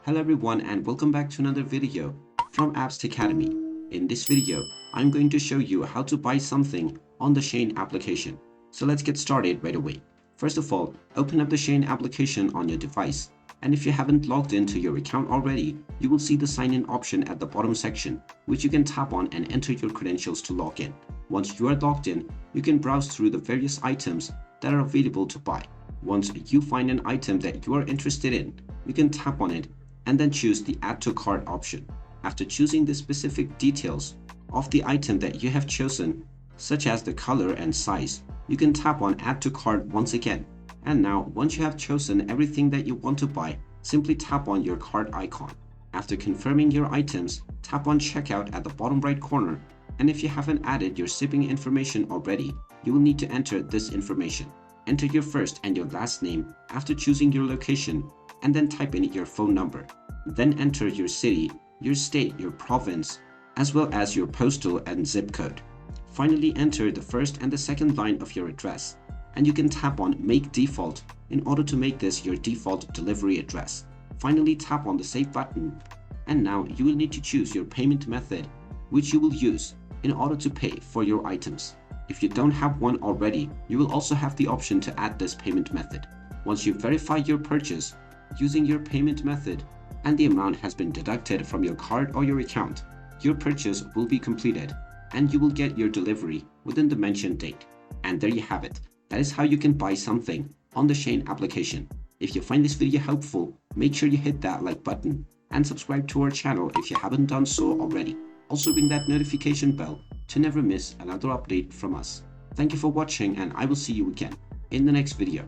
Hello everyone and welcome back to another video from Apps Academy. In this video, I'm going to show you how to buy something on the Shein application. So let's get started right away. First of all, open up the Shein application on your device. And if you haven't logged into your account already, you will see the sign in option at the bottom section, which you can tap on and enter your credentials to log in. Once you are logged in, you can browse through the various items that are available to buy. Once you find an item that you are interested in, you can tap on it and then choose the Add to Cart option. After choosing the specific details of the item that you have chosen, such as the color and size, you can tap on Add to Cart once again. And now, once you have chosen everything that you want to buy, simply tap on your cart icon. After confirming your items, tap on Checkout at the bottom right corner. And if you haven't added your shipping information already, you will need to enter this information. Enter your first and your last name after choosing your location, and then type in your phone number. Then enter your city, your state, your province, as well as your postal and zip code. Finally, enter the first and the second line of your address, and you can tap on Make Default in order to make this your default delivery address. Finally, tap on the Save button, and now you will need to choose your payment method, which you will use in order to pay for your items. If you don't have one already, you will also have the option to add this payment method. Once you verify your purchase using your payment method and the amount has been deducted from your card or your account, your purchase will be completed and you will get your delivery within the mentioned date. And there you have it. That is how you can buy something on the Shein application. If you find this video helpful, make sure you hit that like button and subscribe to our channel if you haven't done so already. Also ring that notification bell to never miss another update from us. Thank you for watching and I will see you again in the next video.